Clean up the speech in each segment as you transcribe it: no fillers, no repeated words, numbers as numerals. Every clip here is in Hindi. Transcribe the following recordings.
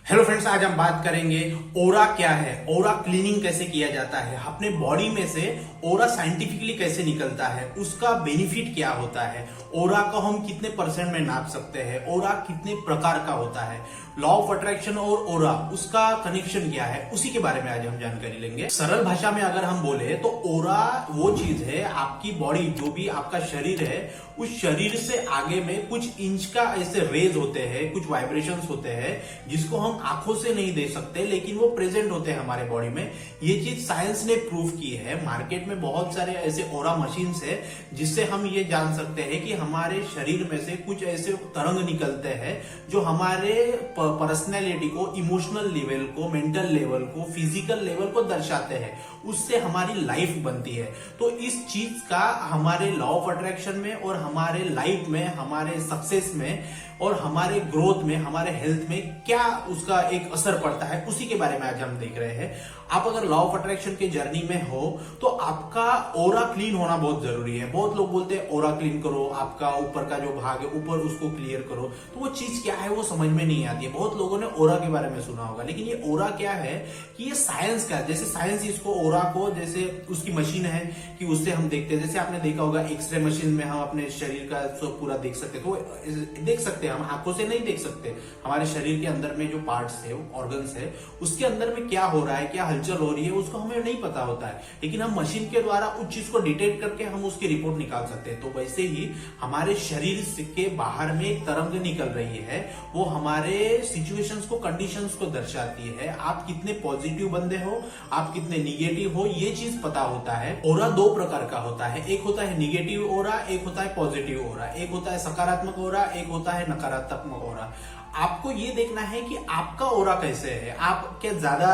हेलो फ्रेंड्स, आज हम बात करेंगे ओरा क्या है, ओरा क्लीनिंग कैसे किया जाता है, अपने बॉडी में से ओरा साइंटिफिकली कैसे निकलता है, उसका बेनिफिट क्या होता है, ओरा को हम कितने परसेंट में नाप सकते हैं, ओरा कितने प्रकार का होता है, लॉ ऑफ अट्रैक्शन और ओरा उसका कनेक्शन क्या है, उसी के बारे में आज हम जानकारी लेंगे। सरल भाषा में अगर हम बोले तो ओरा वो चीज है, आपकी बॉडी जो भी आपका शरीर है, उस शरीर से आगे में कुछ इंच का ऐसे रेज होते हैं, कुछ वाइब्रेशंस होते हैं जिसको हम आंखों से नहीं देख सकते, लेकिन वो प्रेजेंट होते हैं हमारे बॉडी में। ये चीज साइंस ने प्रूव की है। मार्केट में बहुत सारे ऐसे ओरा मशीन्स है जिससे हम ये जान सकते हैं कि हमारे शरीर में से कुछ ऐसे तरंग निकलते हैं जो हमारे पर्सनैलिटी को, इमोशनल लेवल को, मेंटल लेवल को, फिजिकल लेवल को दर्शाते हैं। उससे हमारी लाइफ बनती है। तो इस चीज का हमारे लॉ ऑफ अट्रैक्शन में और हमारे लाइफ में, हमारे सक्सेस में और हमारे ग्रोथ में, हमारे हेल्थ में क्या उसका एक असर पड़ता है, उसी के बारे में आज हम देख रहे हैं। आप अगर लॉ ऑफ अट्रैक्शन के जर्नी में हो तो आपका ओरा क्लीन होना बहुत जरूरी है। बहुत लोग बोलते हैं ओरा क्लीन करो, आपका ऊपर का जो भाग है ऊपर उसको क्लियर करो, तो वो चीज क्या है वो समझ में नहीं आती है। बहुत लोगों ने ओरा के बारे में सुना होगा, लेकिन ये ओरा क्या है कि ये साइंस का, जैसे साइंस इसको ओरा को, जैसे उसकी मशीन है कि उससे हम देखते हैं। जैसे आपने देखा होगा एक्सरे मशीन में हम अपने शरीर का पूरा देख सकते हैं, तो देख सकते हैं, हम आंखों से नहीं देख सकते। हमारे शरीर के अंदर में जो पार्ट्स है, ऑर्गन्स है, उसके अंदर में क्या हो रहा है, क्या हलचल हो रही है, उसको हमें नहीं पता होता है, लेकिन हम मशीन के द्वारा उस चीज को डिटेक्ट करके हम उसकी रिपोर्ट निकाल सकते हैं। तो वैसे ही हमारे शरीर के बाहर में एक तरंग निकल रही है, वो हमारे सिचुएशंस को, कंडीशंस को दर्शाती है। आप कितने पॉजिटिव बंदे हो, आप कितने निगेटिव हो, ये चीज पता होता है। ओरा दो प्रकार का होता है, एक होता है निगेटिव ओरा, एक होता है पॉजिटिव ओरा, एक होता है सकारात्मक ओरा, एक होता है नकारात्मक ओरा। आपको ये देखना है कि आपका ओरा कैसे है। आप क्या ज्यादा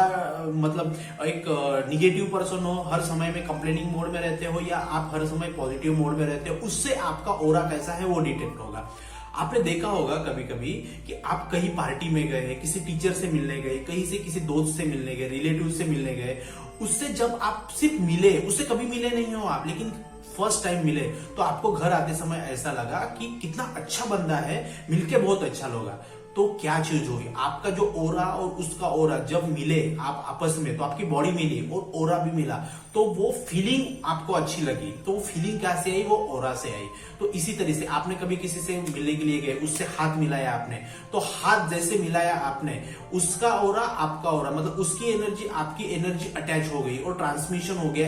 मतलब एक निगेटिव पर्सन हो, हर समय में कंप्लेनिंग मोड में रहते हो, या आप हर समय पॉजिटिव मोड में रहते हो, उससे आपका ओरा कैसा है वो डिटेक्ट होगा। आपने देखा होगा कभी कभी कि आप कहीं पार्टी में गए, किसी टीचर से मिलने गए, कहीं से किसी दोस्त से मिलने गए, रिलेटिव से मिलने गए, उससे जब आप सिर्फ मिले, उससे कभी मिले नहीं हो आप, लेकिन फर्स्ट टाइम मिले, तो आपको घर आते समय ऐसा लगा कि कितना अच्छा बंदा है, मिलके बहुत अच्छा लगा। तो क्या चीज हुई, आपका जो ओरा और उसका ओरा जब मिले आप आपस में, तो आपकी बॉडी मिली और ओरा भी मिला, तो वो फीलिंग आपको अच्छी लगी। तो वो फीलिंग कैसे आई, वो ओरा से आई। तो इसी तरह से आपने कभी किसी से मिलने के लिए गए, उससे हाथ मिलाया आपने, तो हाथ जैसे मिलाया आपने, उसका ओरा आपका ओरा, मतलब उसकी एनर्जी आपकी एनर्जी अटैच हो गई और ट्रांसमिशन हो गया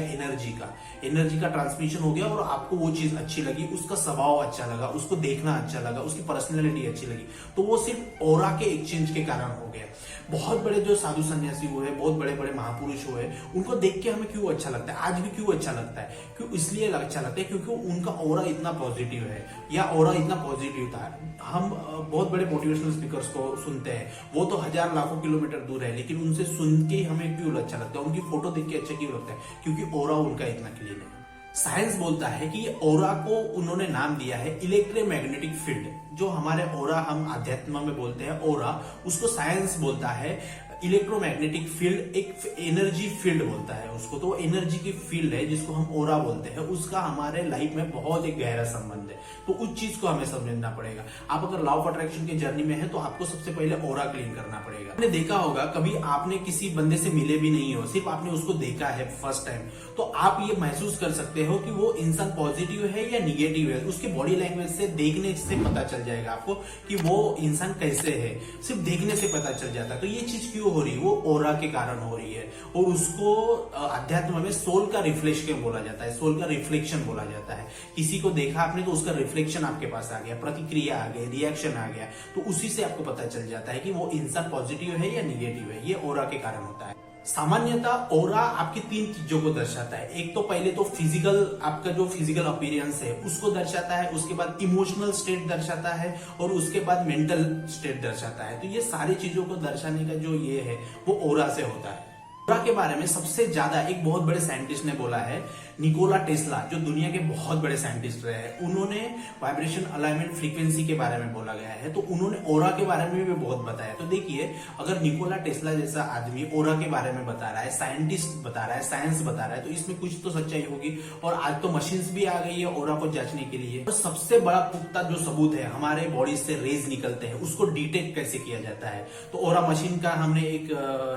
एनर्जी का ट्रांसमिशन हो गया, और आपको वो चीज अच्छी लगी, उसका स्वभाव अच्छा लगा, उसको देखना अच्छा लगा, उसकी पर्सनैलिटी अच्छी लगी। तो वो सिर्फ ओरा के एक्सचेंज के कारण हो गया। बहुत बड़े जो साधु सन्यासी हुए, बहुत बड़े बड़े महापुरुष हुए, उनको देख के हमें क्यों अच्छा लगता है, आज भी क्यों अच्छा लगता है, क्यों इसलिए अच्छा लगता है क्योंकि उनका ओरा इतना पॉजिटिव है, या ओरा इतना पॉजिटिव था। हम बहुत बड़े मोटिवेशनल स्पीकर्स को सुनते हैं, वो तो हजार लाखों किलोमीटर दूर है, लेकिन उनसे सुन के हमें क्यों अच्छा लगता है, उनकी फोटो देख के अच्छा क्यों लगता है, क्योंकि ओरा उनका इतना क्लीन है। साइंस बोलता है कि ओरा को उन्होंने नाम दिया है इलेक्ट्रोमैग्नेटिक फील्ड। जो हमारे ओरा हम अध्यात्म में बोलते हैं ओरा, उसको साइंस बोलता है इलेक्ट्रोमैग्नेटिक फील्ड, एक एनर्जी फील्ड बोलता है उसको। तो एनर्जी की फील्ड है जिसको हम ओरा बोलते हैं, उसका हमारे लाइफ में बहुत एक गहरा संबंध है। तो उस चीज को हमें समझना पड़ेगा। आप अगर लॉ ऑफ अट्रैक्शन की जर्नी में है तो आपको सबसे पहले ओरा क्लीन करना पड़ेगा। आपने देखा होगा, कभी आपने किसी बंदे से मिले भी नहीं हो, सिर्फ आपने उसको देखा है फर्स्ट टाइम, तो आप ये महसूस कर सकते हो कि वो इंसान पॉजिटिव है या निगेटिव है। उसके बॉडी लैंग्वेज से, देखने से पता चल जाएगा आपको कि वो इंसान कैसे है, सिर्फ देखने से पता चल जाता है। तो ये चीज क्यों हो रही है, वो ओरा के कारण हो रही है, और उसको अध्यात्म में सोल का रिफ्लेक्शन बोला जाता है, सोल का रिफ्लेक्शन बोला जाता है। किसी को देखा आपने तो उसका रिफ्लेक्शन आपके पास आ गया, प्रतिक्रिया आ गई, रिएक्शन आ गया, तो उसी से आपको पता चल जाता है कि वो इंसान पॉजिटिव है या निगेटिव है। ये ओरा के कारण होता है। सामान्यतः ओरा आपकी तीन चीजों को दर्शाता है। एक तो पहले तो फिजिकल, आपका जो फिजिकल अपीयरेंस है उसको दर्शाता है, उसके बाद इमोशनल स्टेट दर्शाता है, और उसके बाद मेंटल स्टेट दर्शाता है। तो ये सारी चीजों को दर्शाने का जो ये है वो ओरा से होता है। ओरा के बारे में सबसे ज्यादा एक बहुत बड़े साइंटिस्ट ने बोला है, निकोला टेस्ला, जो दुनिया के बहुत बड़े साइंटिस्ट रहे हैं। उन्होंने वाइब्रेशन अलाइनमेंट फ्रीक्वेंसी के बारे में बोला गया है, तो उन्होंने ओरा के बारे में भी बहुत बताया। तो देखिए, अगर निकोला टेस्ला जैसा आदमी ओरा के बारे में बता रहा है, साइंटिस्ट बता रहा है, साइंस बता रहा है, तो इसमें कुछ तो सच्चाई होगी। और आज तो मशीन्स भी आ गई है ओरा को जांचने के लिए। तो सबसे बड़ा पुख्ता जो सबूत है, हमारे बॉडी से रेज निकलते हैं, उसको डिटेक्ट कैसे किया जाता है। तो ओरा मशीन का हमने एक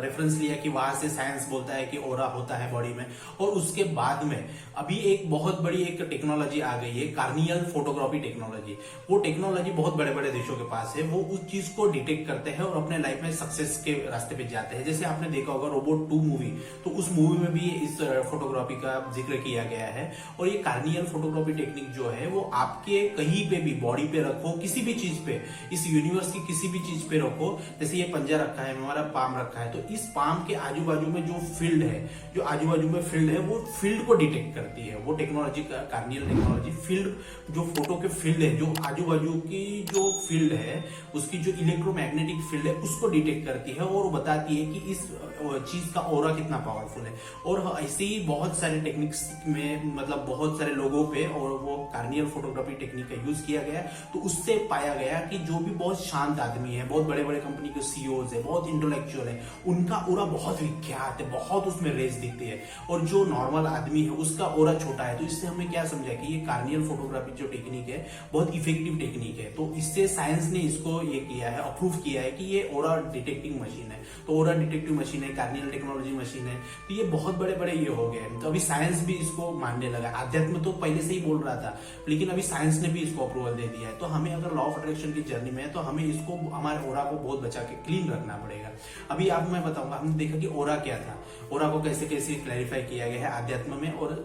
रेफरेंस लिया कि वहां से साइंस बोलता है कि ओरा होता है बॉडी में। और उसके बाद में अभी एक बहुत बड़ी एक टेक्नोलॉजी आ गई है, कार्नियल फोटोग्राफी टेक्नोलॉजी। वो टेक्नोलॉजी बहुत बड़े बड़े देशों के पास है, वो उस चीज को डिटेक्ट करते हैं और अपने लाइफ में सक्सेस के रास्ते पे जाते हैं। जैसे आपने देखा होगा रोबोट 2 मूवी, तो उस मूवी में भी इस फोटोग्राफी का जिक्र किया गया है। और ये कार्नियल फोटोग्राफी टेक्निक जो है, वो आपके कहीं पे भी बॉडी पे रखो, किसी भी चीज पे, इस यूनिवर्स की किसी भी चीज पे रखो। जैसे ये पंजा रखा है, हमारा पाम रखा है, तो इस पाम के आजू बाजू में जो फील्ड है, जो आजू बाजू में फील्ड है, वो फील्ड को डिटेक्ट करती है। वो टेक्नोलॉजी, कार्नियल टेक्नोलॉजी, फील्ड, जो फोटो के फील्ड है, जो आजू बाजू की जो फील्ड है, उसकी जो इलेक्ट्रोमैग्नेटिक फील्ड है, उसको डिटेक्ट करती है और बताती है कि इस चीज का ओरा कितना पावरफुल है। और ऐसे ही बहुत सारे टेक्निक्स में, मतलब बहुत सारे लोगों पे, और वो कार्नियल फोटोग्राफी टेक्निक का यूज किया गया। तो उससे पाया गया कि जो भी बहुत शांत आदमी है, बहुत बड़े बड़े कंपनी के सीईओज है, बहुत इंटेलेक्चुअल है, उनका ओरा बहुत विख्यात है, बहुत उसमें रेस दिखती है। और जो नॉर्मल आदमी है, उसका ओरा छोटा है। तो इससे हमें क्या समझा कि ये कार्नियल फोटोग्राफी जो टेक्निक है, बहुत इफेक्टिव टेक्निक है। तो इससे साइंस ने इसको ये किया है, अप्रूव किया है कि ये ओरा डिटेक्टिंग मशीन है। तो ओरा डिटेक्टिव मशीन है, कार्नियल टेक्नोलॉजी मशीन है। तो ये बहुत बड़े बड़े ये हो गए। तो अभी साइंस भी इसको मानने लगा। अध्यात्म तो पहले से ही बोल रहा था, लेकिन अभी साइंस ने भी इसको अप्रूवल दे दिया है। तो हमें अगर लॉ ऑफ अट्रैक्शन की जर्नी में है, तो हमें इसको, हमारे ओरा को बहुत बचा के क्लीन रखना पड़ेगा। अभी आप मैं बताऊंगा, हमने देखा कि ओरा क्या था, ओरा को कैसे कैसे क्लैरिफाई किया गया है अध्यात्म में और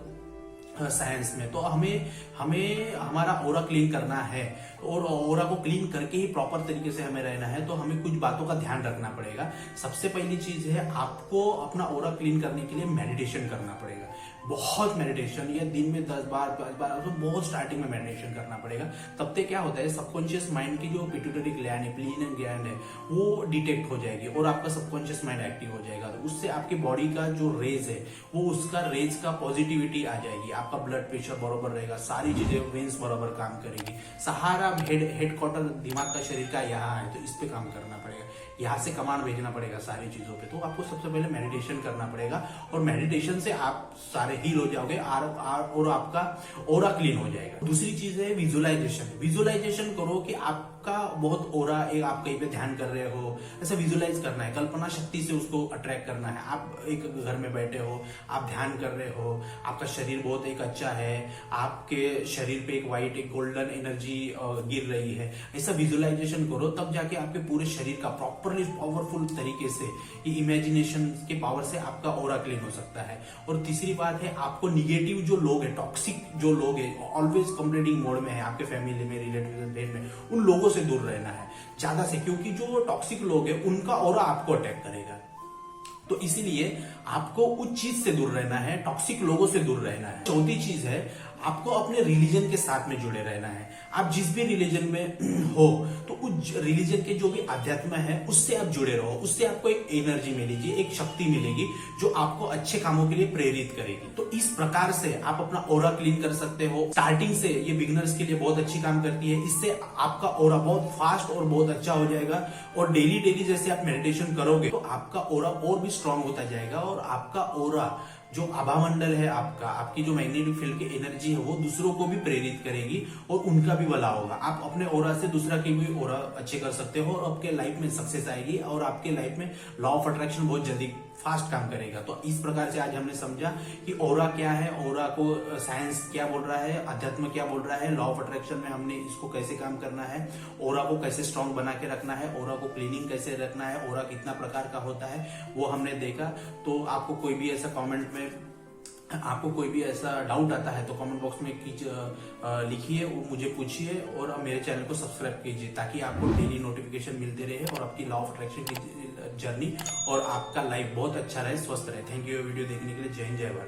साइंस में। तो हमें हमारा ओरा क्लीन करना है, और ओरा को क्लीन करके ही प्रॉपर तरीके से हमें रहना है। तो हमें कुछ बातों का ध्यान रखना पड़ेगा। सबसे पहली चीज है, आपको अपना ओरा क्लीन करने के लिए मेडिटेशन करना पड़ेगा। बहुत मेडिटेशन, या दिन में 10 बार 5 बार, तो बहुत स्टार्टिंग में मेडिटेशन करना पड़ेगा। तब तक क्या होता है, सबकॉन्शियस माइंड की जो पिट्यूटरी ग्लैंड है, पिलियन ग्लैंड है, वो डिटेक्ट हो जाएगी और आपका सबकॉन्शियस माइंड एक्टिव हो जाएगा। तो उससे आपकी बॉडी का जो रेज है, वो उसका रेज का पॉजिटिविटी आ जाएगी। आपका ब्लड प्रेशर बराबर रहेगा, सारी चीजें, वेन्स बराबर काम करेगी। सहारा हेडक्वार्टर दिमाग का, शरीर का यहाँ है, तो इस पे काम करना पड़ेगा। यहाँ से कमांड भेजना पड़ेगा सारी चीजों पे। तो आपको सबसे पहले मेडिटेशन करना पड़ेगा, और मेडिटेशन से आप सारे हील हो जाओगे और आपका ओरा क्लीन हो जाएगा। दूसरी चीज है विजुअलाइजेशन। विजुअलाइजेशन करो कि आपका बहुत ओरा, एक आप कहीं पे ध्यान कर रहे हो, ऐसा विजुअलाइज करना है, कल्पना शक्ति से उसको अट्रैक्ट करना है। आप एक घर में बैठे हो, आप ध्यान कर रहे हो, आपका शरीर बहुत एक अच्छा है, आपके शरीर पे एक व्हाइट, एक गोल्डन एनर्जी गिर रही है। ऐसा विजुअलाइजेशन करो, तब जाके आपके पूरे शरीर का प्रॉपरली पावरफुल तरीके से, इमेजिनेशन के पावर से आपका ओरा क्लीन हो सकता है। और तीसरी बात है, आपको निगेटिव जो लोग है, टॉक्सिक जो लोग है, ऑलवेज कंप्लेनिंग मोड में है, आपके फैमिली में, रिलेटिव में, उन लोगों से दूर रहना है ज्यादा से, क्योंकि जो टॉक्सिक लोग है, उनका ओरा आपको अटैक करेगा। तो इसीलिए आपको उस चीज से दूर रहना है, टॉक्सिक लोगों से दूर रहना है। चौथी चीज है, आपको अपने रिलीजन के साथ में जुड़े रहना है। आप जिस भी रिलीजन में हो, तो उस रिलीजन के जो भी अध्यात्म है, उससे आप जुड़े रहो। उससे आपको एक एनर्जी मिलेगी, एक शक्ति मिलेगी, जो आपको अच्छे कामों के लिए प्रेरित करेगी। तो इस प्रकार से आप अपना ओरा क्लीन कर सकते हो। स्टार्टिंग से ये बिगिनर्स के लिए बहुत अच्छी काम करती है। इससे आपका ओरा बहुत फास्ट और बहुत अच्छा हो जाएगा। और डेली जैसे आप मेडिटेशन करोगे, तो आपका ओरा और भी स्ट्रांग होता जाएगा, और आपका ओरा जो आभामंडल है, आपकी जो मैग्नेटिक फील्ड की एनर्जी है, वो दूसरों को भी प्रेरित करेगी और उनका भी भला होगा। आप अपने ओरा से दूसरा की भी ओरा अच्छे कर सकते हो, और आपके लाइफ में सक्सेस आएगी, और आपके लाइफ में लॉ ऑफ अट्रैक्शन बहुत जल्दी फास्ट काम करेगा। तो इस प्रकार से आज हमने समझा कि ओरा क्या है, ओरा को साइंस क्या बोल रहा है, अध्यात्म क्या बोल रहा है, लॉ ऑफ अट्रैक्शन में हमने इसको कैसे काम करना है, ओरा को कैसे स्ट्रांग बना के रखना है, ओरा को क्लीनिंग कैसे रखना है, ओरा कितना प्रकार का होता है, वो हमने देखा। तो आपको कोई भी ऐसा कमेंट में, आपको कोई भी ऐसा डाउट आता है, तो कमेंट बॉक्स में लिखिए, मुझे पूछिए, और मेरे चैनल को सब्सक्राइब कीजिए, ताकि आपको डेली नोटिफिकेशन मिलते रहे, और आपकी लॉ ऑफ अट्रैक्शन की जर्नी और आपका लाइफ बहुत अच्छा रहे, स्वस्थ रहे। थैंक यू वीडियो देखने के लिए। जय हिंद, जय भारत।